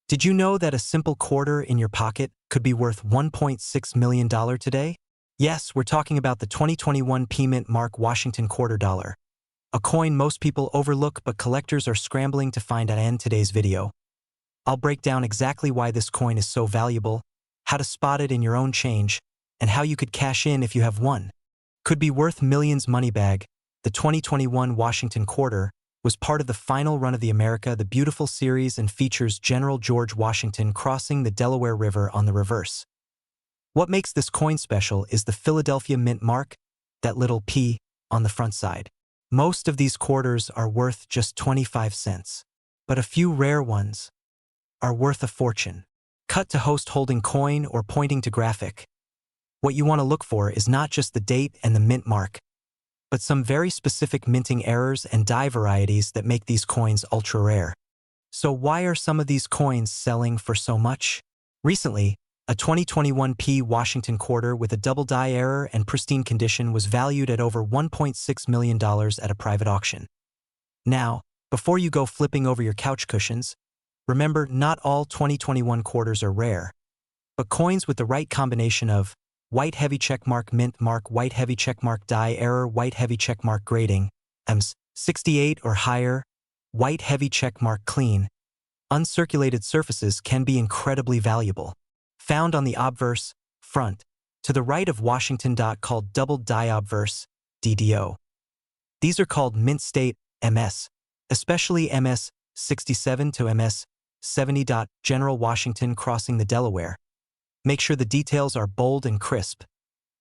Did you know that a simple quarter in your pocket could be worth $1.6 million today? Yes, we're talking about the 2021 P-Mint Mark Washington Quarter Dollar, a coin most people overlook but collectors are scrambling to find out in today's video. I'll break down exactly why this coin is so valuable, how to spot it in your own change, and how you could cash in if you have one. Could be worth millions money bag. The 2021 Washington Quarter was part of the final run of the America the Beautiful series and features General George Washington crossing the Delaware River on the reverse. What makes this coin special is the Philadelphia Mint mark, that little P on the front side. Most of these quarters are worth just 25 cents, but a few rare ones are worth a fortune. Cut to host holding coin or pointing to graphic. What you want to look for is not just the date and the mint mark, but some very specific minting errors and die varieties that make these coins ultra rare. So why are some of these coins selling for so much? Recently, a 2021 P Washington quarter with a double die error and pristine condition was valued at over $1.6 million at a private auction. Now, before you go flipping over your couch cushions, remember not all 2021 quarters are rare, but coins with the right combination of white heavy checkmark mint mark white heavy checkmark die error white heavy checkmark grading, EMS 68 or higher, white heavy checkmark clean, uncirculated surfaces can be incredibly valuable. Found on the obverse, front, to the right of Washington. Called double die obverse, DDO. These are called mint state, MS, especially MS 67 to MS 70. General Washington crossing the Delaware. Make sure the details are bold and crisp.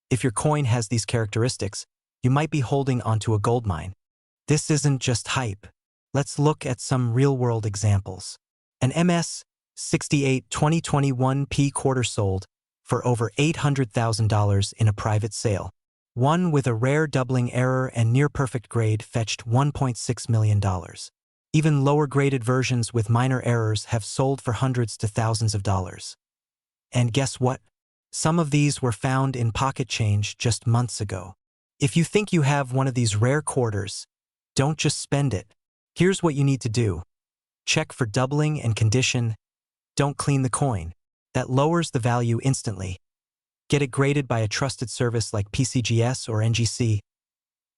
If your coin has these characteristics, you might be holding onto a gold mine. This isn't just hype. Let's look at some real-world examples. An MS 68 2021 P quarter sold for over $800,000 in a private sale. One with a rare doubling error and near-perfect grade fetched $1.6 million. Even lower-graded versions with minor errors have sold for hundreds to thousands of dollars. And guess what? Some of these were found in pocket change just months ago. If you think you have one of these rare quarters, don't just spend it. Here's what you need to do. Check for doubling and condition. Don't clean the coin. That lowers the value instantly. Get it graded by a trusted service like PCGS or NGC.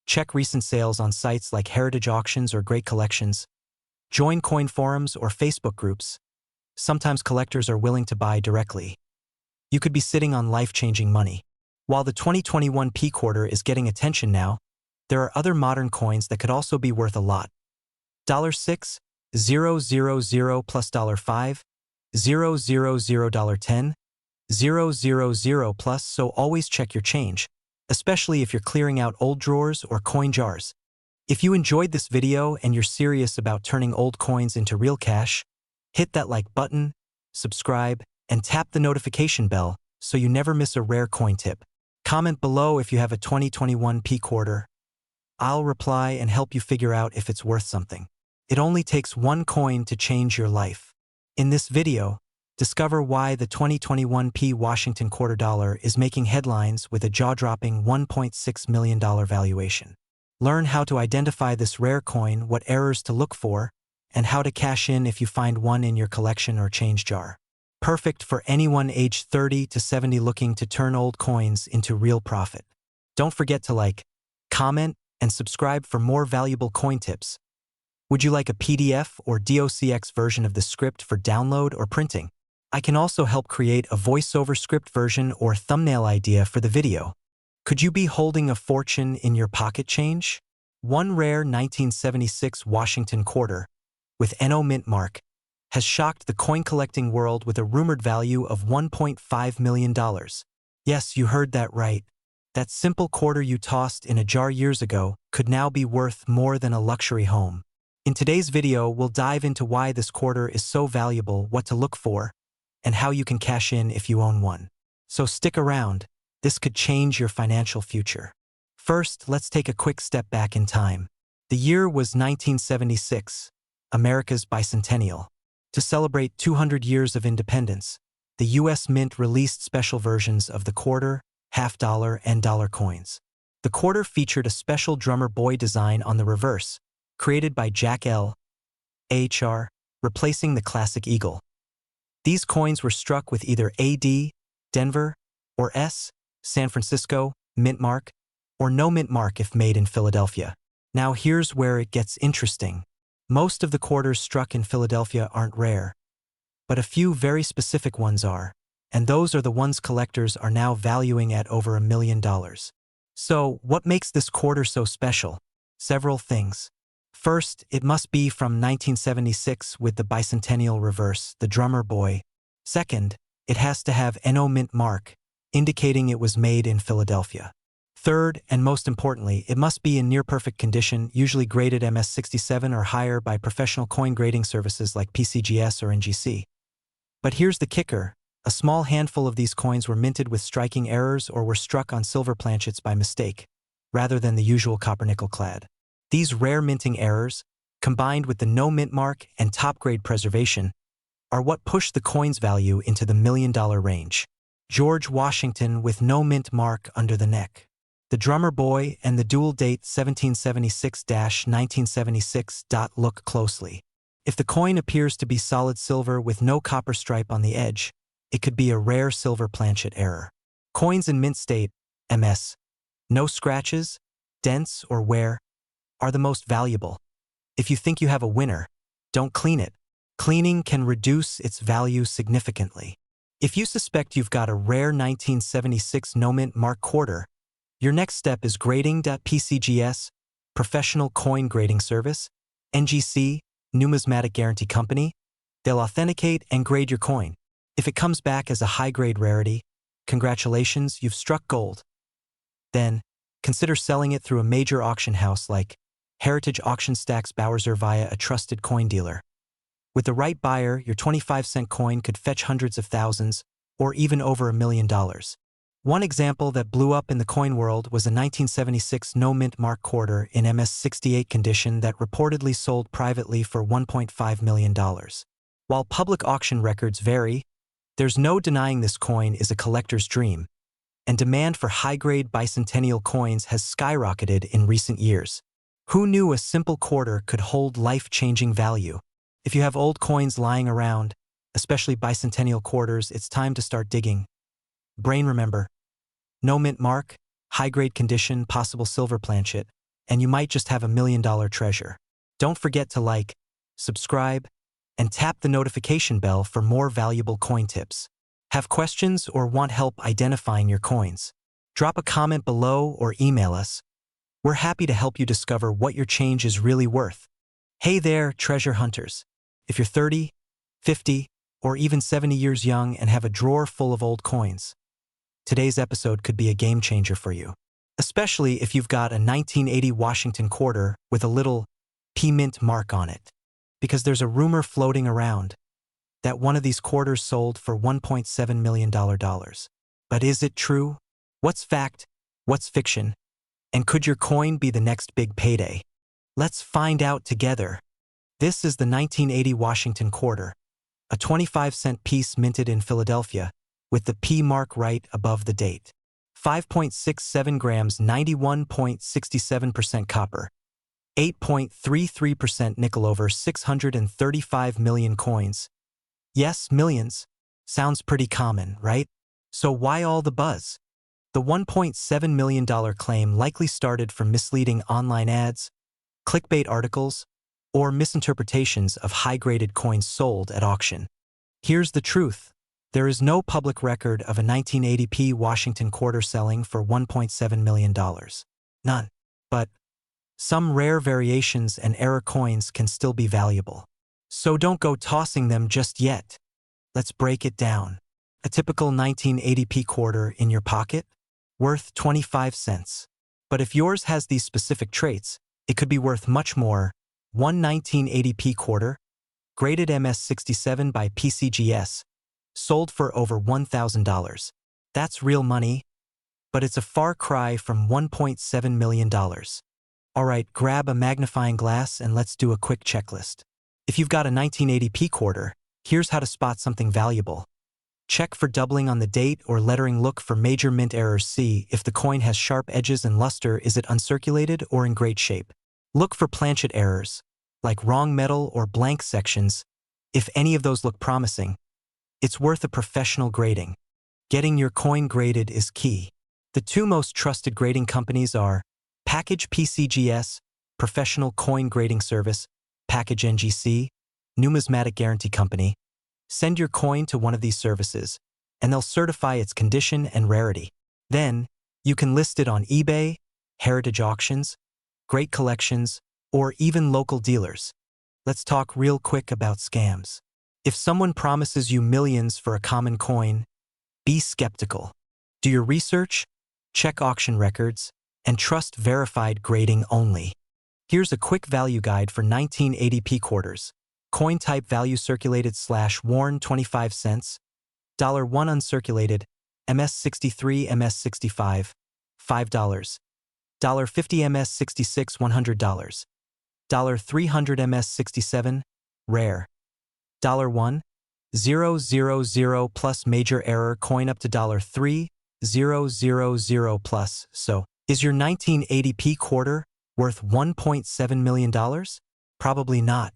Check recent sales on sites like Heritage Auctions or Great Collections. Join coin forums or Facebook groups. Sometimes collectors are willing to buy directly. You could be sitting on life-changing money. While the 2021 P quarter is getting attention now, there are other modern coins that could also be worth a lot. $6, 000 plus $5, 000 $10, 000 plus, so always check your change, especially if you're clearing out old drawers or coin jars. If you enjoyed this video and you're serious about turning old coins into real cash, hit that like button, subscribe, and tap the notification bell so you never miss a rare coin tip. Comment below if you have a 2021 P quarter. I'll reply and help you figure out if it's worth something. It only takes one coin to change your life. In this video, discover why the 2021 P Washington Quarter Dollar is making headlines with a jaw-dropping $1.6 million valuation. Learn how to identify this rare coin, what errors to look for, and how to cash in if you find one in your collection or change jar. Perfect for anyone aged 30 to 70 looking to turn old coins into real profit. Don't forget to like, comment, and subscribe for more valuable coin tips. Would you like a PDF or DOCX version of the script for download or printing? I can also help create a voiceover script version or thumbnail idea for the video. Could you be holding a fortune in your pocket change? One rare 1976 Washington quarter, with NO mint mark, has shocked the coin-collecting world with a rumored value of $1.5 million. Yes, you heard that right. That simple quarter you tossed in a jar years ago could now be worth more than a luxury home. In today's video, we'll dive into why this quarter is so valuable, what to look for, and how you can cash in if you own one. So stick around. This could change your financial future. First, let's take a quick step back in time. The year was 1976, America's bicentennial. To celebrate 200 years of independence, the U.S. Mint released special versions of the quarter, half dollar, and dollar coins. The quarter featured a special drummer boy design on the reverse, created by Jack L. Ahr, replacing the classic eagle. These coins were struck with either AD, Denver, or S, San Francisco, mint mark, or no mint mark if made in Philadelphia. Now here's where it gets interesting. Most of the quarters struck in Philadelphia aren't rare, but a few very specific ones are, and those are the ones collectors are now valuing at over $1 million. So, what makes this quarter so special? Several things. First, it must be from 1976 with the bicentennial reverse, the drummer boy. Second, it has to have NO mint mark, indicating it was made in Philadelphia. Third, and most importantly, it must be in near-perfect condition, usually graded MS67 or higher by professional coin grading services like PCGS or NGC. But here's the kicker. A small handful of these coins were minted with striking errors or were struck on silver planchets by mistake, rather than the usual copper-nickel clad. These rare minting errors, combined with the no mint mark and top-grade preservation, are what pushed the coin's value into the $1 million range. George Washington with no mint mark under the neck. The drummer boy and the dual date 1776-1976. Look closely. If the coin appears to be solid silver with no copper stripe on the edge, it could be a rare silver planchet error. Coins in mint state, MS, no scratches, dents, or wear, are the most valuable. If you think you have a winner, don't clean it. Cleaning can reduce its value significantly. If you suspect you've got a rare 1976 no mint mark quarter, your next step is grading.pcgs, professional coin grading service, NGC, Numismatic Guarantee Company. They'll authenticate and grade your coin. If it comes back as a high-grade rarity, congratulations, you've struck gold. Then, consider selling it through a major auction house like Heritage Auction Stacks Bowser via a trusted coin dealer. With the right buyer, your 25-cent coin could fetch hundreds of thousands, or even over $1 million. One example that blew up in the coin world was a 1976 no mint mark quarter in MS68 condition that reportedly sold privately for $1.5 million. While public auction records vary, there's no denying this coin is a collector's dream, and demand for high-grade bicentennial coins has skyrocketed in recent years. Who knew a simple quarter could hold life-changing value? If you have old coins lying around, especially bicentennial quarters, it's time to start digging. Brain remember, no mint mark, high-grade condition, possible silver planchet, and you might just have $1 million treasure. Don't forget to like, subscribe, and tap the notification bell for more valuable coin tips. Have questions or want help identifying your coins? Drop a comment below or email us. We're happy to help you discover what your change is really worth. Hey there, treasure hunters. If you're 30, 50, or even 70 years young and have a drawer full of old coins, today's episode could be a game changer for you. Especially if you've got a 1980 Washington quarter with a little P mint mark on it. Because there's a rumor floating around that one of these quarters sold for $1.7 million. But is it true? What's fact? What's fiction? And could your coin be the next big payday? Let's find out together. This is the 1980 Washington quarter, a 25-cent piece minted in Philadelphia, with the P mark right above the date. 5.67 grams, 91.67% copper, 8.33% nickel, over 635 million coins. Yes, millions. Sounds pretty common, right? So why all the buzz? The $1.7 million claim likely started from misleading online ads, clickbait articles, or misinterpretations of high-graded coins sold at auction. Here's the truth. There is no public record of a 1980p Washington quarter selling for $1.7 million. None. But some rare variations and error coins can still be valuable. So don't go tossing them just yet. Let's break it down. A typical 1980p quarter in your pocket? Worth 25 cents. But if yours has these specific traits, it could be worth much more. One 1980p quarter, graded MS67 by PCGS, sold for over $1,000. That's real money, but it's a far cry from $1.7 million. Alright, grab a magnifying glass and let's do a quick checklist. If you've got a 1980p quarter, here's how to spot something valuable. Check for doubling on the date or lettering. Look for major mint errors. See if the coin has sharp edges and luster. Is it uncirculated or in great shape? Look for planchet errors, like wrong metal or blank sections. If any of those look promising, It's worth a professional grading. Getting your coin graded is key. The two most trusted grading companies are Package PCGS, Professional Coin Grading Service, Package NGC, Numismatic Guarantee Company. Send your coin to one of these services, and they'll certify its condition and rarity. Then, you can list it on eBay, heritage auctions, great collections, or even local dealers. Let's talk real quick about scams. If someone promises you millions for a common coin, be skeptical. Do your research, check auction records, and trust verified grading only. Here's a quick value guide for 1980p quarters. Coin type value circulated / worn 25 cents. $1 uncirculated, MS63 MS65, $5. $50 MS66 $100. $300 MS67, rare. $1, 000 plus major error coin up to $3, 000 plus. So, is your 1980p quarter worth $1.7 million? Probably not.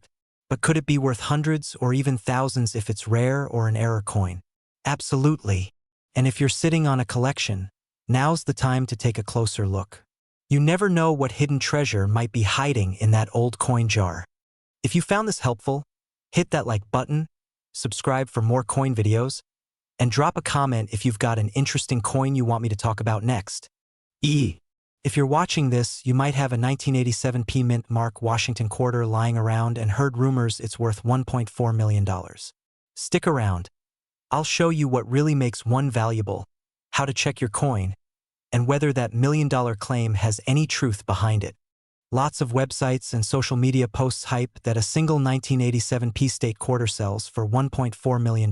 But could it be worth hundreds or even thousands if it's rare or an error coin? Absolutely. And if you're sitting on a collection, now's the time to take a closer look. You never know what hidden treasure might be hiding in that old coin jar. If you found this helpful, hit that like button, subscribe for more coin videos, and drop a comment if you've got an interesting coin you want me to talk about next. If you're watching this, you might have a 1987p mint Mark Washington quarter lying around and heard rumors it's worth $1.4 million. Stick around. I'll show you what really makes one valuable, how to check your coin, and whether that $1 million claim has any truth behind it. Lots of websites and social media posts hype that a single 1987p state quarter sells for $1.4 million,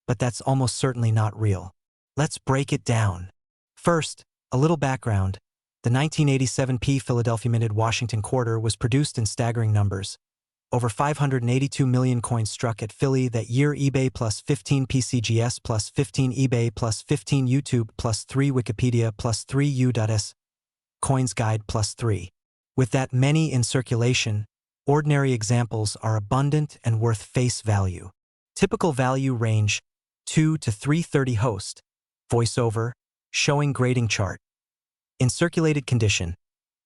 but that's almost certainly not real. Let's break it down. First, a little background. The 1987p Philadelphia minted Washington quarter was produced in staggering numbers. Over 582 million coins struck at Philly that year. eBay plus 15 PCGS plus 15 eBay plus 15 YouTube plus 3 Wikipedia plus 3 U.S. Coins Guide plus 3. With that many in circulation, ordinary examples are abundant and worth face value. Typical value range 2 to 330 host. Voiceover, showing grading chart. In circulated condition,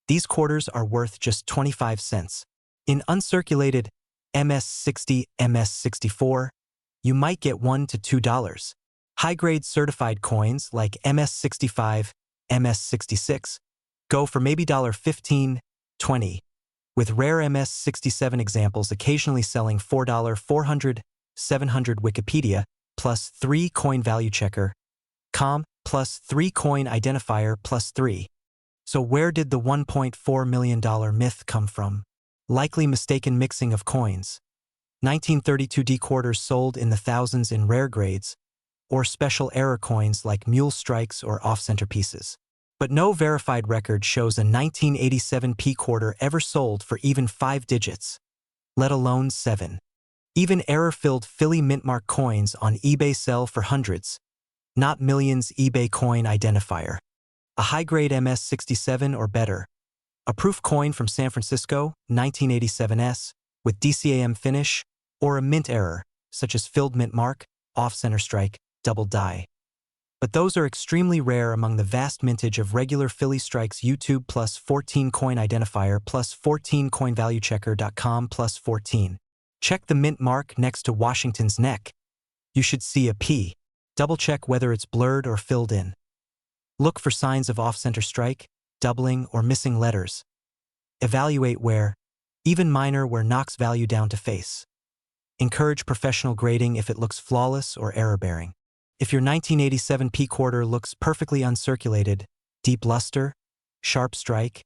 these quarters are worth just 25 cents. In uncirculated MS60, MS64, you might get $1 to $2. High-grade certified coins like MS65, MS66 go for maybe $15, $20, with rare MS67 examples occasionally selling $4, 400, 700 Wikipedia, plus 3 coin value checker, com, plus 3 coin identifier plus 3. So where did the $1.4 million myth come from? Likely mistaken mixing of coins. 1932D quarters sold in the thousands in rare grades, or special error coins like mule strikes or off-center pieces. But no verified record shows a 1987p quarter ever sold for even 5 digits, let alone 7. Even error-filled Philly Mintmark coins on eBay sell for hundreds, not millions. eBay coin identifier. A high-grade MS67 or better. A proof coin from San Francisco, 1987S, with DCAM finish, or a mint error, such as filled mint mark, off-center strike, double die. But those are extremely rare among the vast mintage of regular Philly Strikes YouTube plus 14 coin identifier plus 14 coin value checker.com plus 14. Check the mint mark next to Washington's neck. You should see a P. Double-check whether it's blurred or filled in. Look for signs of off-center strike, doubling, or missing letters. Evaluate wear, even minor wear knocks value down to face. Encourage professional grading if it looks flawless or error-bearing. If your 1987p quarter looks perfectly uncirculated, deep luster, sharp strike,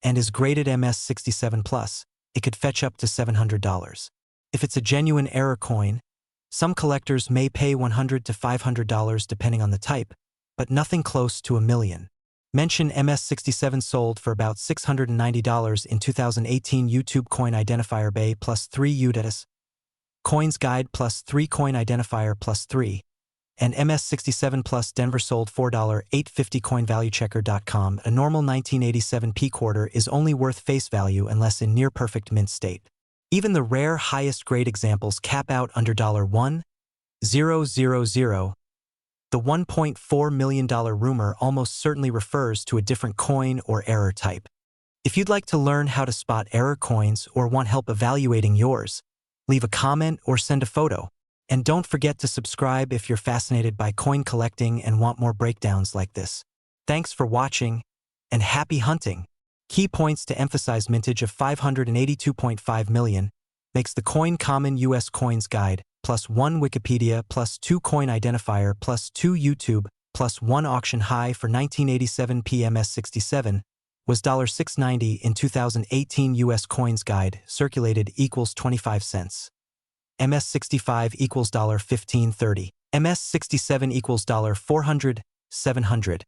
and is graded MS67+, it could fetch up to $700. If it's a genuine error coin, some collectors may pay $100 to $500 depending on the type, but nothing close to $1 million. Mention MS67 sold for about $690 in 2018 YouTube coin identifier Bay plus 3 UDS, Coins Guide plus 3 coin identifier plus 3, and MS67 plus Denver sold $4 $850 coinvaluechecker.com. A normal 1987p quarter is only worth face value unless in near-perfect mint state. Even the rare highest grade examples cap out under $1, $000. The $1.4 million rumor almost certainly refers to a different coin or error type. If you'd like to learn how to spot error coins or want help evaluating yours, leave a comment or send a photo. And don't forget to subscribe if you're fascinated by coin collecting and want more breakdowns like this. Thanks for watching, and happy hunting! Key points to emphasize: mintage of 582.5 million, makes the Coin Common US Coins Guide, +1 Wikipedia, +2 Coin Identifier, +2 YouTube, +1 auction high for 1987 PMS67, was $6.90 in 2018 US Coins Guide, circulated equals 25 cents. MS65 equals $15.30. MS67 equals $400, 700.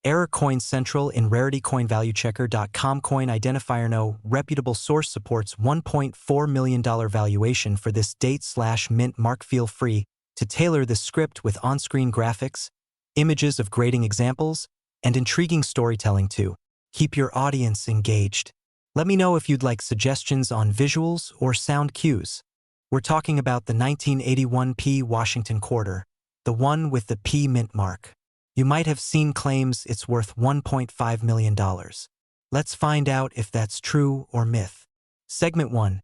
Error Coin Central in RarityCoinValueChecker.com. Coin Identifier: no reputable source supports $1.4 million valuation for this date/mint mark. Feel free to tailor this script with on-screen graphics, images of grading examples, and intriguing storytelling to keep your audience engaged. Let me know if you'd like suggestions on visuals or sound cues. We're talking about the 1981 P Washington quarter, the one with the P mint mark. You might have seen claims it's worth $1.5 million. Let's find out if that's true or myth. Segment 1.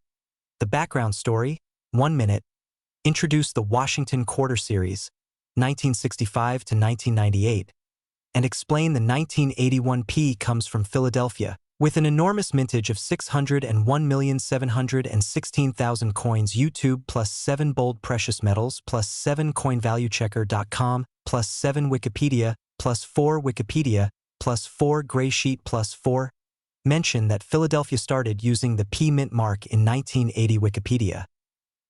The background story, 1 minute. Introduce the Washington Quarter Series, 1965 to 1998, and explain the 1981 P comes from Philadelphia, with an enormous mintage of 601,716,000 coins. YouTube +7 bold precious metals +7 coinvaluechecker.com +7 Wikipedia +4 Wikipedia +4 gray sheet +4. Mention that Philadelphia started using the P mint mark in 1980. Wikipedia.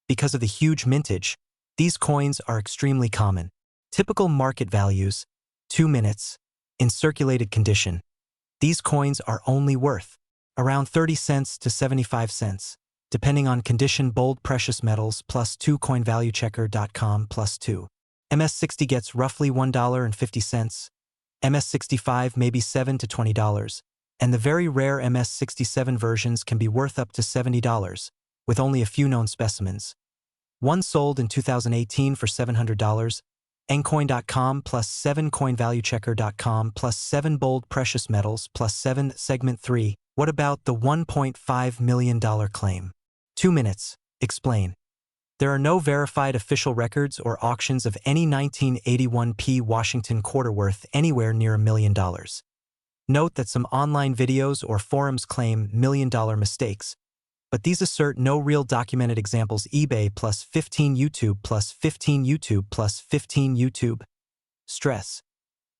Because of the huge mintage, these coins are extremely common. Typical market values, 2 minutes, in circulated condition. These coins are only worth around 30 cents to 75 cents, depending on condition. Bold precious metals +2 coinvaluechecker.com +2. MS60 gets roughly $1.50, MS65 maybe $7 to $20, and the very rare MS67 versions can be worth up to $70, with only a few known specimens. One sold in 2018 for $700, ncoin.com +7 coinvaluechecker.com +7 bold precious metals +7. Segment 3. What about the $1.5 million claim? 2 minutes. Explain. There are no verified official records or auctions of any 1981 P Washington quarter worth anywhere near $1 million. Note that some online videos or forums claim million-dollar mistakes, but these assert no real documented examples. eBay +15 YouTube +15 YouTube +15 YouTube. Stress.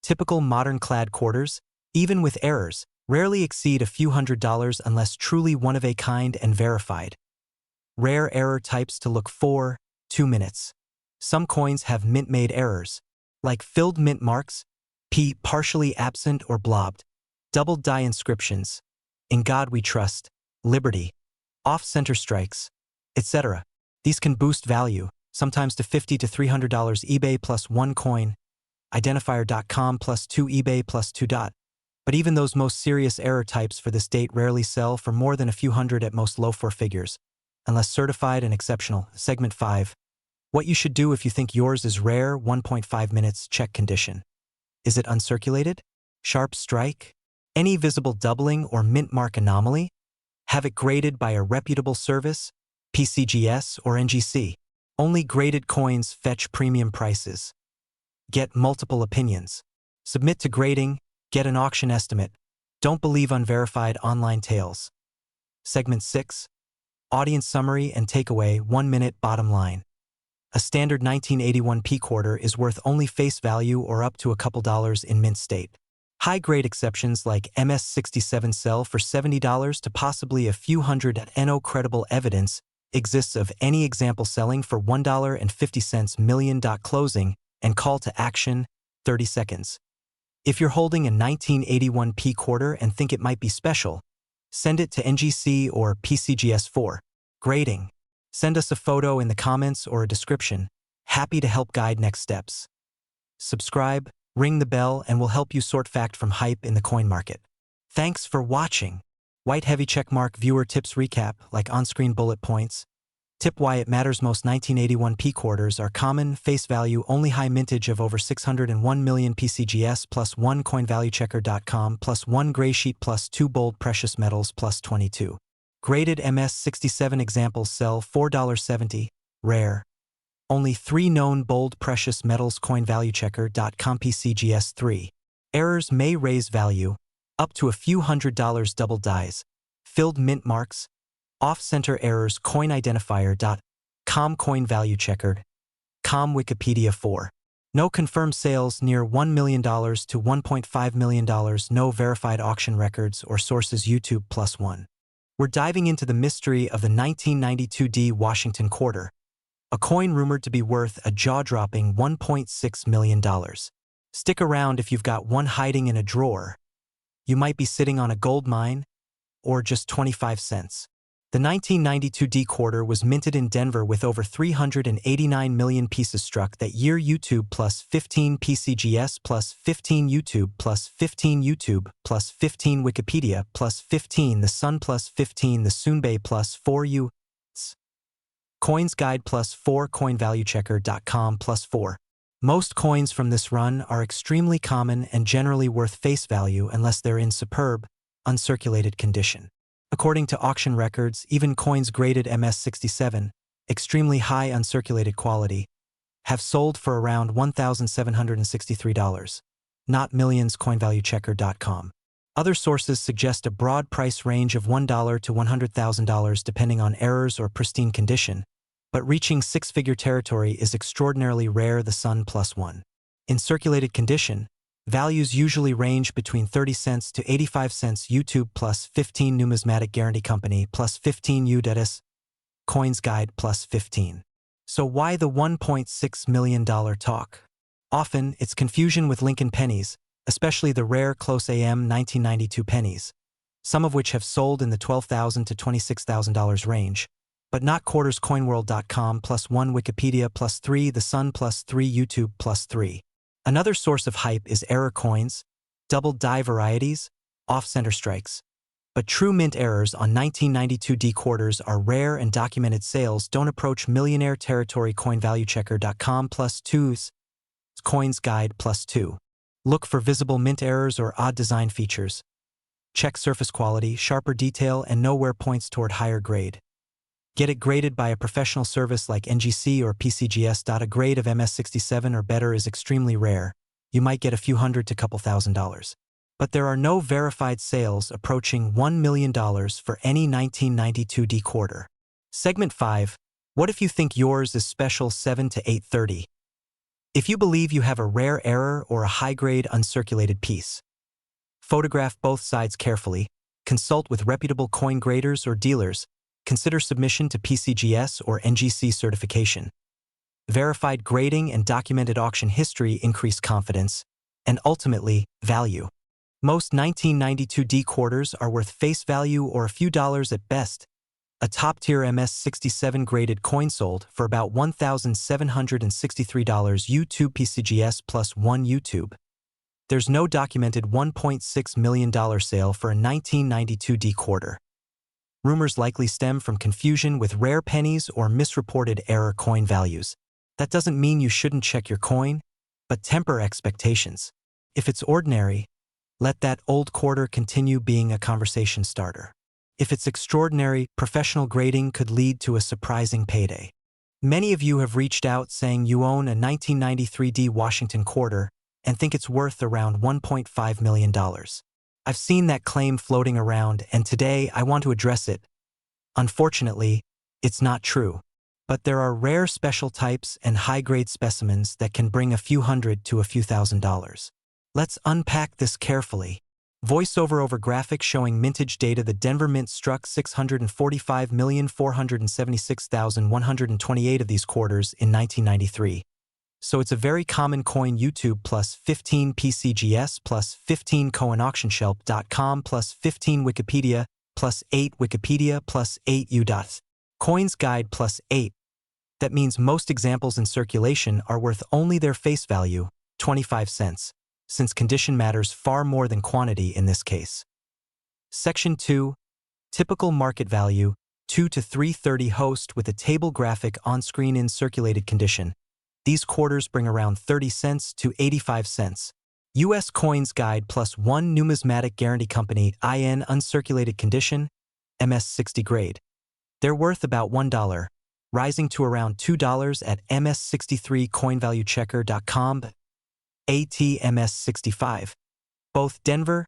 Typical modern clad quarters, even with errors, rarely exceed a few $100s unless truly one of a kind and verified. Rare error types to look for, 2 minutes. Some coins have mint-made errors, like filled mint marks, P partially absent or blobbed, doubled die inscriptions, In God We Trust, Liberty, off-center strikes, etc. These can boost value, sometimes to $50 to $300. eBay +1 coin, identifier.com +2 eBay +2. But even those most serious error types for this date rarely sell for more than a few hundred, at most low 4 figures, unless certified and exceptional. Segment 5. What you should do if you think yours is rare. 1.5 minutes. Check condition. Is it uncirculated? Sharp strike? Any visible doubling or mint mark anomaly? Have it graded by a reputable service, PCGS or NGC. Only graded coins fetch premium prices. Get multiple opinions. Submit to grading, get an auction estimate. Don't believe unverified online tales. Segment 6. Audience summary and takeaway. 1 minute. Bottom line. A standard 1981 P quarter is worth only face value or up to a couple dollars in mint state. High-grade exceptions like MS67 sell for $70 to possibly a few hundred. No credible evidence exists of any example selling for $1.50 million. Closing and call to action, 30 seconds. If you're holding a 1981 P quarter and think it might be special, send it to NGC or PCGS for grading. Send us a photo in the comments or a description. Happy to help guide next steps. Subscribe, ring the bell, and we'll help you sort fact from hype in the coin market. Thanks for watching. White heavy checkmark viewer tips recap, like on-screen bullet points. Tip why it matters: most 1981 P quarters are common, face value only, high mintage of over 601 million PCGS plus 1 coinvaluechecker.com plus 1 graysheet plus 2 bold precious metals plus 22. Graded MS67 examples sell $4.70, rare. Only 3 known bold precious metals, coinvaluechecker.com PCGS 3. Errors may raise value, up to a few $100s, double dies, filled mint marks, off-center errors, coinidentifier.com coinvaluechecker.com Wikipedia 4. No confirmed sales, near $1 million to $1.5 million, no verified auction records or sources, YouTube +1. We're diving into the mystery of the 1992 D Washington quarter, a coin rumored to be worth a jaw-dropping $1.6 million. Stick around if you've got one hiding in a drawer. You might be sitting on a gold mine, or just 25 cents. The 1992 D quarter was minted in Denver with over 389 million pieces struck that year. YouTube plus 15 PCGS plus 15 YouTube plus 15 YouTube plus 15 Wikipedia plus 15 The Sun plus 15 The Soonbay plus 4 U. Coins Guide plus 4 coinvaluechecker.com plus 4. Most coins from this run are extremely common and generally worth face value unless they're in superb, uncirculated condition. According to auction records, even coins graded MS67, extremely high uncirculated quality, have sold for around $1,763. Not millions, coinvaluechecker.com. Other sources suggest a broad price range of $1 to $100,000 depending on errors or pristine condition, but reaching six-figure territory is extraordinarily rare. The Sun +1. In circulated condition, values usually range between 30 cents to 85 cents. YouTube plus 15 Numismatic Guarantee Company plus 15 UDETIS. Coins Guide plus 15. So why the $1.6 million talk? Often, it's confusion with Lincoln pennies, especially the rare close AM 1992 pennies, some of which have sold in the $12,000 to $26,000 range, but not quarters. Coinworld.com +1 Wikipedia +3 The Sun +3 YouTube +3. Another source of hype is error coins, double die varieties, off-center strikes. But true mint errors on 1992 D quarters are rare and documented sales don't approach millionaire territory. Coinvaluechecker.com +2. Coins Guide +2. Look for visible mint errors or odd design features. Check surface quality, sharper detail, and know where points toward higher grade. Get it graded by a professional service like NGC or PCGS. A grade of MS67 or better is extremely rare. You might get a few hundred to couple $1,000s. But there are no verified sales approaching $1 million for any 1992 D quarter. Segment 5. What if you think yours is special? 7 to 8:30. If you believe you have a rare error or a high-grade uncirculated piece, photograph both sides carefully, consult with reputable coin graders or dealers, consider submission to PCGS or NGC certification. Verified grading and documented auction history increase confidence and ultimately value. Most 1992 D quarters are worth face value or a few dollars at best. A top-tier MS67 graded coin sold for about $1,763. YouTube PCGS +1 YouTube. There's no documented $1.6 million sale for a 1992 D quarter. Rumors likely stem from confusion with rare pennies or misreported error coin values. That doesn't mean you shouldn't check your coin, but temper expectations. If it's ordinary, let that old quarter continue being a conversation starter. If it's extraordinary, professional grading could lead to a surprising payday. Many of you have reached out saying you own a 1993 D Washington quarter and think it's worth around $1.5 million. I've seen that claim floating around, and today I want to address it. Unfortunately, it's not true. But there are rare special types and high-grade specimens that can bring a few hundred to a few $1,000s. Let's unpack this carefully. Voiceover over graphics showing mintage data. The Denver Mint struck 645,476,128 of these quarters in 1993. So it's a very common coin. YouTube plus 15 PCGS plus 15 coinauctionshelf.com plus 15 Wikipedia plus 8 Wikipedia plus 8 UDOTS. Coins Guide plus 8. That means most examples in circulation are worth only their face value, 25 cents, since condition matters far more than quantity in this case. Section 2. Typical market value, 2 to 330 host with a table graphic on-screen in circulated condition. These quarters bring around 30 cents to 85 cents. U.S. Coins Guide plus 1 Numismatic Guarantee Company IN uncirculated condition, MS60 grade. They're worth about $1, rising to around $2 at MS63coinvaluechecker.com, ATMS65. Both Denver,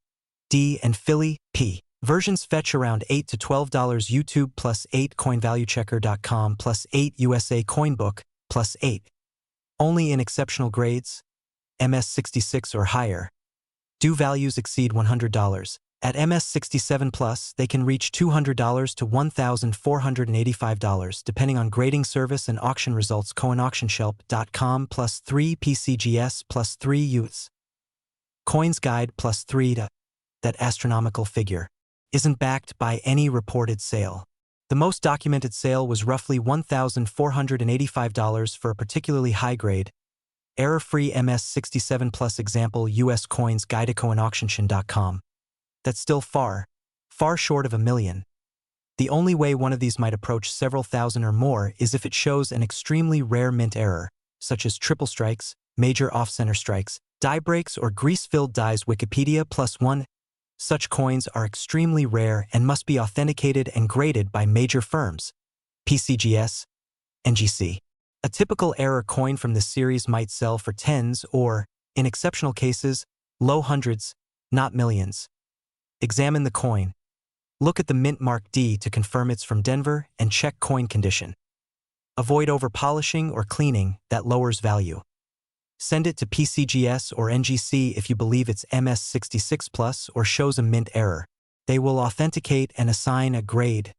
D, and Philly, P. Versions fetch around $8 to $12 YouTube plus 8 coinvaluechecker.com plus 8 USA Coinbook plus 8. Only in exceptional grades, MS66 or higher. Do values exceed $100? At MS67 Plus, they can reach $200 to $1,485 depending on grading service and auction results. CoinAuctionShelp.com plus 3 PCGS plus 3 UTS. Coins Guide plus 3 to that astronomical figure isn't backed by any reported sale. The most documented sale was roughly $1,485 for a particularly high-grade, error-free MS67 Plus example. US Coins Guide to CoinAuctionShelp.com. That's still far short of $1 million. The only way one of these might approach several thousand or more is if it shows an extremely rare mint error, such as triple strikes, major off-center strikes, die breaks, or grease-filled dies. Wikipedia plus 1. Such coins are extremely rare and must be authenticated and graded by major firms. PCGS, NGC. A typical error coin from this series might sell for tens or, in exceptional cases, low hundreds, not millions. Examine the coin. Look at the mint mark D to confirm it's from Denver and check coin condition. Avoid over-polishing or cleaning, that lowers value. Send it to PCGS or NGC if you believe it's MS66 Plus or shows a mint error. They will authenticate and assign a grade.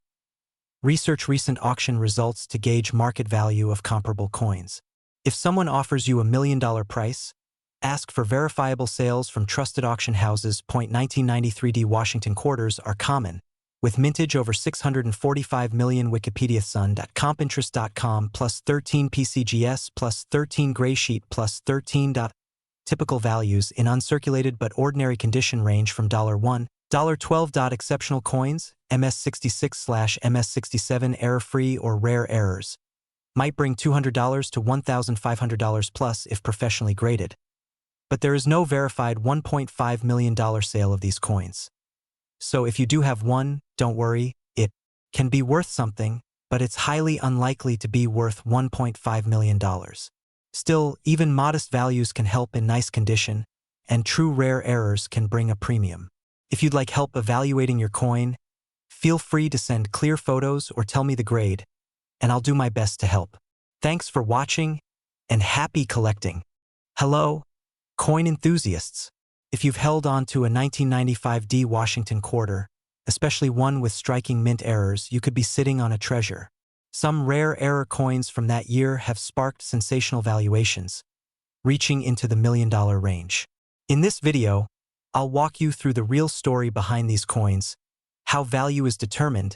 Research recent auction results to gauge market value of comparable coins. If someone offers you $1 million price, ask for verifiable sales from trusted auction houses. 1993D Washington quarters are common, with mintage over 645 million. Wikipedia Sun.com Pinterest.com plus 13 PCGS plus 13 Graysheet plus 13. Typical values in uncirculated but ordinary condition range from $1, $12. Exceptional coins, MS66/MS67 error-free or rare errors. Might bring $200 to $1,500 plus if professionally graded. But there is no verified $1.5 million sale of these coins. So if you do have one, don't worry, it can be worth something, but it's highly unlikely to be worth $1.5 million. Still, even modest values can help in nice condition, and true rare errors can bring a premium. If you'd like help evaluating your coin, feel free to send clear photos or tell me the grade, and I'll do my best to help. Thanks for watching, and happy collecting. Hello, coin enthusiasts. If you've held on to a 1995D Washington quarter, especially one with striking mint errors, you could be sitting on a treasure. Some rare error coins from that year have sparked sensational valuations, reaching into the $1 million range. In this video, I'll walk you through the real story behind these coins, how value is determined,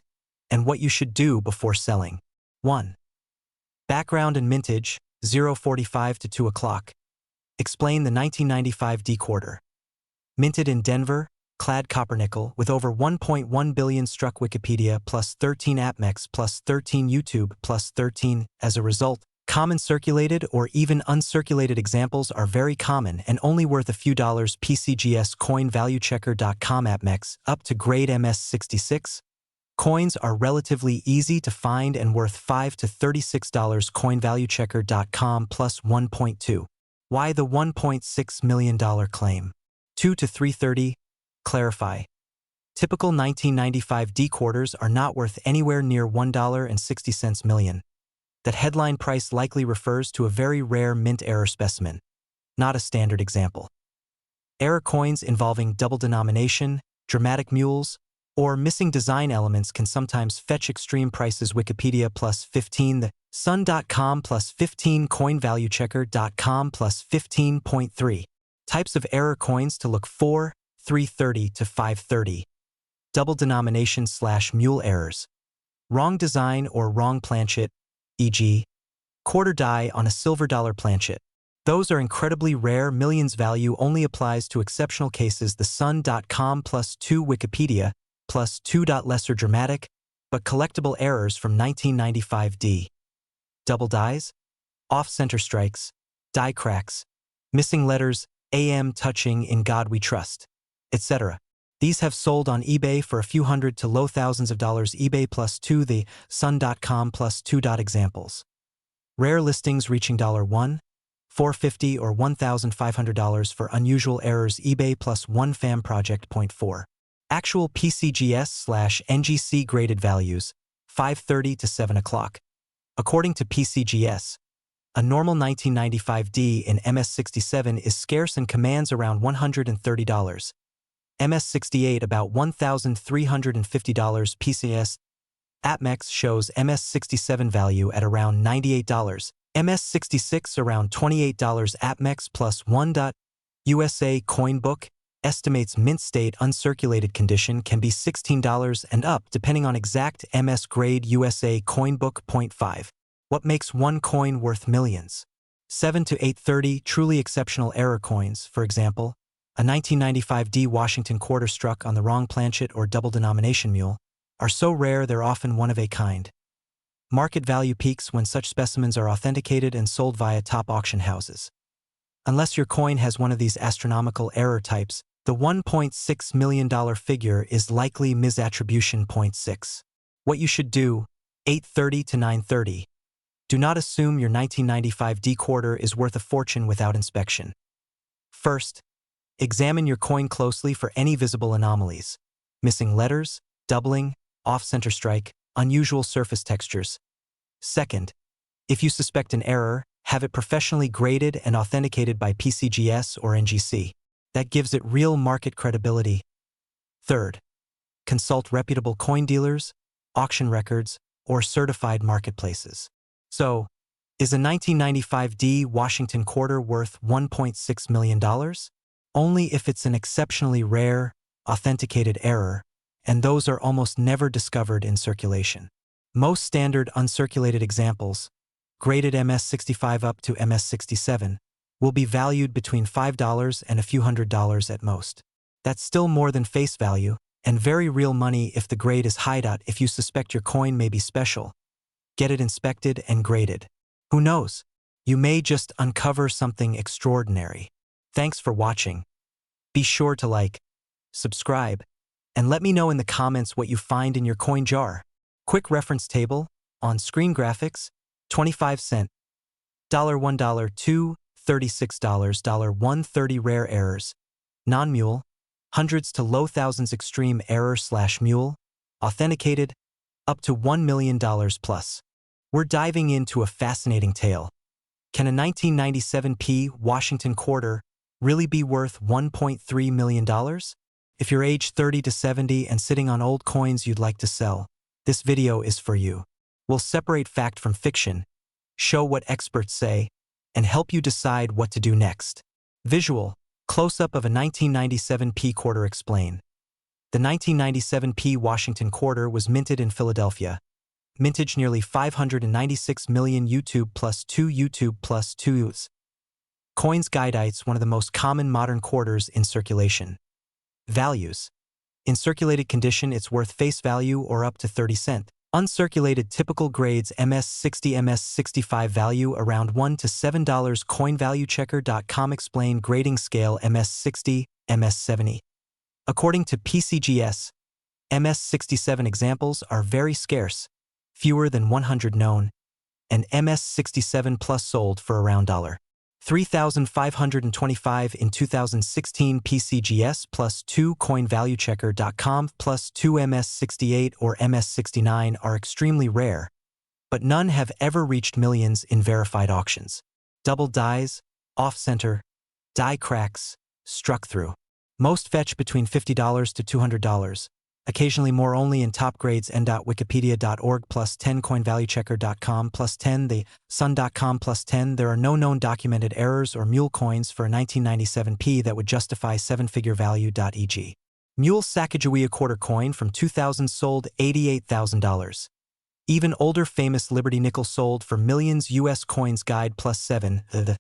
and what you should do before selling. 1. Background and mintage, 0:45 to 2 o'clock. Explain the 1995D quarter. Minted in Denver, clad copper nickel, with over 1.1 billion struck. Wikipedia plus 13 AppMex plus 13 YouTube plus 13. As a result, common circulated or even uncirculated examples are very common and only worth a few dollars. PCGS CoinValueChecker.com AppMex up to grade MS66. Coins are relatively easy to find and worth $5 to $36. CoinValueChecker.com plus 1.2. Why the $1.6 million claim? 2 to 330. Clarify. Typical 1995D quarters are not worth anywhere near $1.60 million. That headline price likely refers to a very rare mint error specimen, not a standard example. Error coins involving double denomination, dramatic mules, or missing design elements can sometimes fetch extreme prices. Wikipedia plus 15. The Sun.com plus 15. CoinValueChecker.com plus 15.3. Types of error coins to look for: 330 to 530. Double denomination/mule errors. Wrong design or wrong planchet, e.g., quarter die on a silver dollar planchet. Those are incredibly rare. Millions value only applies to exceptional cases. The Sun.com plus 2. Wikipedia plus 2. Lesser dramatic, but collectible errors from 1995D. Double dies, off-center strikes, die cracks, missing letters, AM touching in God we trust, etc. These have sold on eBay for a few hundred to low thousands of dollars. eBay plus 2 the Sun.com plus 2. Examples. Rare listings reaching $1, $450 or $1,500 for unusual errors. eBay plus 1 Fam Project. 4. Actual PCGS/NGC graded values, 5:30 to 7 o'clock. According to PCGS, a normal 1995D in MS67 is scarce and commands around $130. MS68 about $1,350. PCS APMEX shows MS67 value at around $98. MS66 around $28. APMEX plus 1. USA Coinbook estimates mint state uncirculated condition can be $16 and up depending on exact MS grade. USA Coinbook. 5. What makes one coin worth millions? 7 to 830 truly exceptional error coins, for example, a 1995D Washington quarter struck on the wrong planchet or double denomination mule, are so rare they're often one of a kind. Market value peaks when such specimens are authenticated and sold via top auction houses. Unless your coin has one of these astronomical error types, the $1.6 million figure is likely misattribution. 6. What you should do, 8:30 to 9:30. Do not assume your 1995D quarter is worth a fortune without inspection. First, examine your coin closely for any visible anomalies, missing letters, doubling, off-center strike, unusual surface textures. Second, if you suspect an error, have it professionally graded and authenticated by PCGS or NGC. That gives it real market credibility. Third, consult reputable coin dealers, auction records, or certified marketplaces. So, is a 1995D Washington quarter worth $1.6 million? Only if it's an exceptionally rare, authenticated error, and those are almost never discovered in circulation. Most standard uncirculated examples, graded MS65 up to MS67, will be valued between $5 and a few $100s at most. That's still more than face value, and very real money if the grade is high. If you suspect your coin may be special, get it inspected and graded. Who knows? You may just uncover something extraordinary. Thanks for watching. Be sure to like, subscribe, and let me know in the comments what you find in your coin jar. Quick reference table, on-screen graphics, 25 cent, $1, $2, $36, $1.30 rare errors, non-mule, hundreds to low thousands extreme error/mule, authenticated, up to $1 million plus. We're diving into a fascinating tale. Can a 1997P Washington quarter really be worth $1.3 million? If you're age 30 to 70 and sitting on old coins you'd like to sell, this video is for you. We'll separate fact from fiction, show what experts say, and help you decide what to do next. Visual, close-up of a 1997P quarter. Explain. The 1997P Washington quarter was minted in Philadelphia. Mintage nearly 596 million YouTube plus 2s. Coins Guideites, one of the most common modern quarters in circulation. Values. In circulated condition it's worth face value or up to 30 cent. Uncirculated typical grades MS60 MS65 value around $1 to $7. CoinValueChecker.com explain grading scale MS60, MS70. According to PCGS, MS67 examples are very scarce, fewer than 100 known, and MS67 plus sold for around $3,525 in 2016. PCGS plus 2 CoinValueChecker.com plus 2 MS68 or MS69 are extremely rare, but none have ever reached millions in verified auctions. Double dies, off-center, die cracks, struck through. Most fetch between $50 to $200, occasionally more only in top grades. n.wikipedia.org plus 10 CoinValueChecker.com plus 10 the Sun.com plus 10. There are no known documented errors or mule coins for a 1997P that would justify seven-figure value. E.g. Mule Sacagawea quarter coin from 2000 sold $88,000. Even older famous Liberty nickel sold for millions. US Coins Guide plus 7 the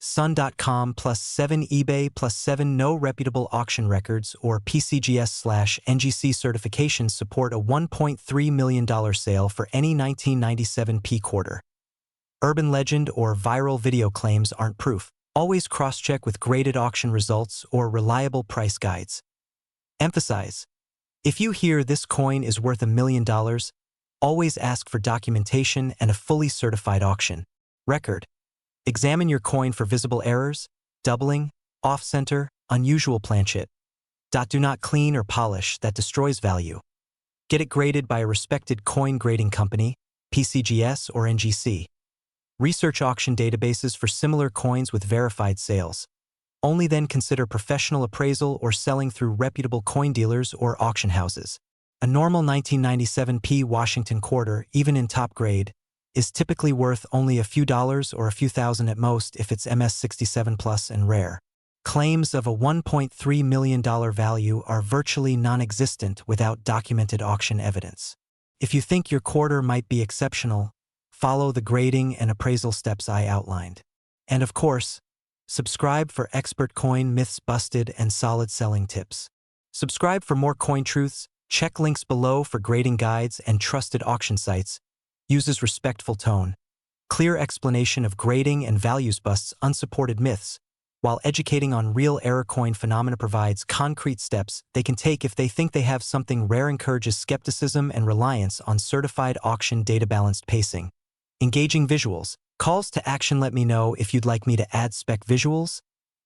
Sun.com +7 eBay +7 no reputable auction records or PCGS/NGC certifications support a $1.3 million sale for any 1997 P quarter. Urban legend or viral video claims aren't proof. Always cross-check with graded auction results or reliable price guides. Emphasize: if you hear this coin is worth $1 million, always ask for documentation and a fully certified auction record. Examine your coin for visible errors, doubling, off-center, unusual planchet. Do not clean or polish, that destroys value. Get it graded by a respected coin grading company, PCGS or NGC. Research auction databases for similar coins with verified sales. Only then consider professional appraisal or selling through reputable coin dealers or auction houses. A normal 1997 P Washington quarter, even in top grade, is typically worth only a few dollars or a few thousand at most if it's MS67 plus and rare. Claims of a $1.3 million value are virtually non-existent without documented auction evidence. If you think your quarter might be exceptional, follow the grading and appraisal steps I outlined. And of course, subscribe for expert coin myths busted and solid selling tips. Subscribe for more coin truths, check links below for grading guides and trusted auction sites. Uses respectful tone. Clear explanation of grading and values busts unsupported myths, while educating on real error coin phenomena provides concrete steps they can take if they think they have something rare. Encourages skepticism and reliance on certified auction data balanced pacing. Engaging visuals. Calls to action. Let me know if you'd like me to add spec visuals,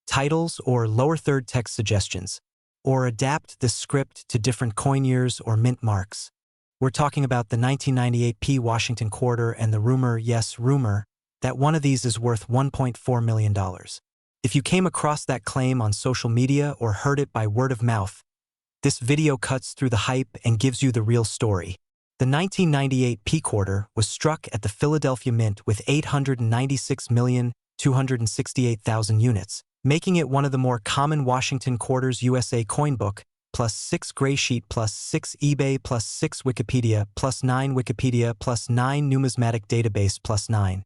titles, or lower third text suggestions, or adapt the script to different coin years or mint marks. We're talking about the 1998 P Washington quarter and the rumor, yes, rumor, that one of these is worth $1.4 million. If you came across that claim on social media or heard it by word of mouth, this video cuts through the hype and gives you the real story. The 1998 P quarter was struck at the Philadelphia Mint with 896,268,000 units, making it one of the more common Washington quarters. USA Coin Book, +6 Graysheet, +6 eBay, +6 Wikipedia, +9 Wikipedia, +9 Numismatic Database, +9.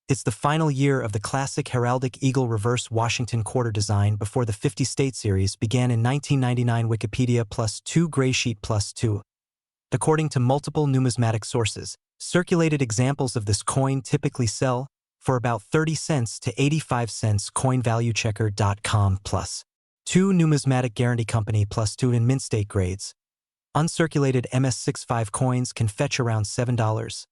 It's the final year of the classic heraldic eagle reverse Washington quarter design before the 50-state series began in 1999. Wikipedia, +2 Graysheet, +2. According to multiple numismatic sources, circulated examples of this coin typically sell for about 30 cents to 85 cents. CoinValueChecker.com, +2 Numismatic Guarantee Company, +2 in mint state grades. Uncirculated MS65 coins can fetch around $7.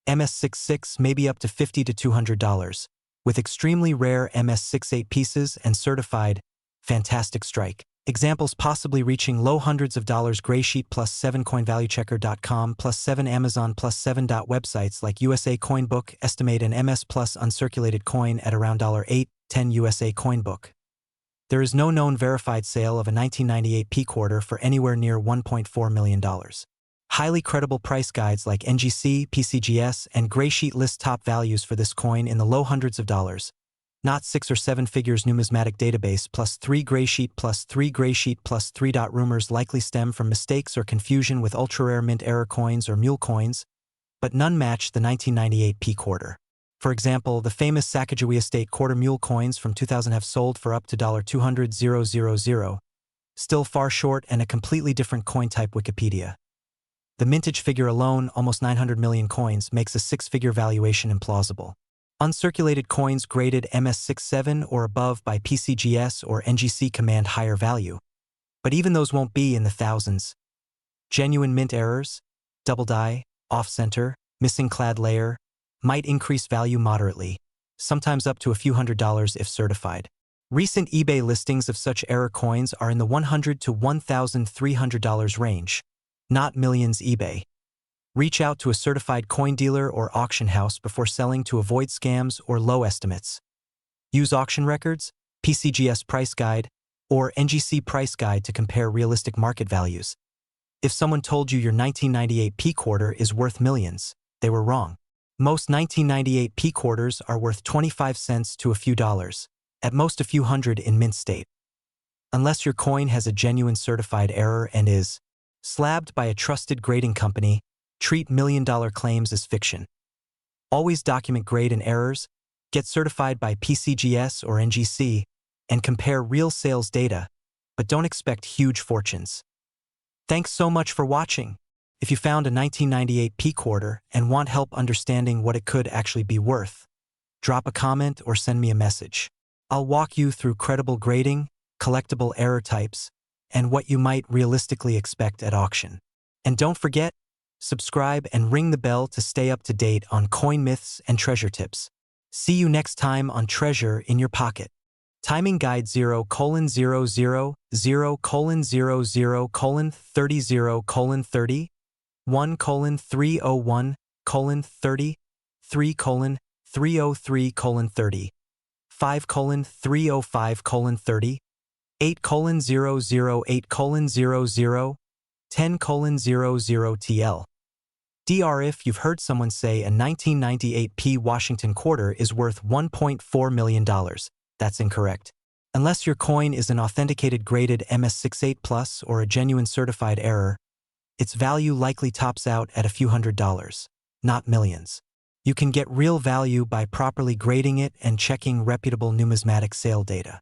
MS66 may be up to $50 to $200, with extremely rare MS68 pieces and certified fantastic strike examples possibly reaching low hundreds of dollars. Graysheet, +7 CoinValueChecker.com, +7 Amazon, +7. Websites like USA Coin Book estimate an MS plus uncirculated coin at around $8.10 USA Coin Book. There is no known verified sale of a 1998 P quarter for anywhere near $1.4 million. Highly credible price guides like NGC, PCGS, and Graysheet list top values for this coin in the low hundreds of dollars, not 6 or 7 figures. Numismatic Database, +3 Graysheet, +3 Graysheet, +3. Rumors likely stem from mistakes or confusion with ultra-rare mint error coins or mule coins, but none match the 1998 P quarter. For example, the famous Sacagawea State quarter mule coins from 2000 have sold for up to $200,000, still far short and a completely different coin type. Wikipedia. The mintage figure alone, almost 900 million coins, makes a 6-figure valuation implausible. Uncirculated coins graded MS67 or above by PCGS or NGC command higher value, but even those won't be in the thousands. Genuine mint errors, double die, off-center, missing clad layer, might increase value moderately, sometimes up to a few $100s if certified. Recent eBay listings of such error coins are in the $100 to $1,300 range, not millions. eBay. Reach out to a certified coin dealer or auction house before selling to avoid scams or low estimates. Use auction records, PCGS price guide, or NGC price guide to compare realistic market values. If someone told you your 1998 P quarter is worth millions, they were wrong. Most 1998 P quarters are worth 25 cents to a few dollars, at most a few hundred in mint state. Unless your coin has a genuine certified error and is slabbed by a trusted grading company, treat million-dollar claims as fiction. Always document grade and errors, Get certified by PCGS or NGC and compare real sales data, but don't expect huge fortunes. Thanks so much for watching. If you found a 1998 P quarter and want help understanding what it could actually be worth, drop a comment or send me a message. I'll walk you through credible grading, collectible error types, and what you might realistically expect at auction. And don't forget, subscribe and ring the bell to stay up to date on coin myths and treasure tips. See you next time on Treasure in Your Pocket. Timing Guide 0:00:00:30:30 1:301:30 3:303:30 5:305:30 8:008:00 10:00 TL. DR: if you've heard someone say a 1998 P Washington quarter is worth $1.4 million, that's incorrect. Unless your coin is an authenticated graded MS68 Plus or a genuine certified error, its value likely tops out at a few $100s, not millions. You can get real value by properly grading it and checking reputable numismatic sale data.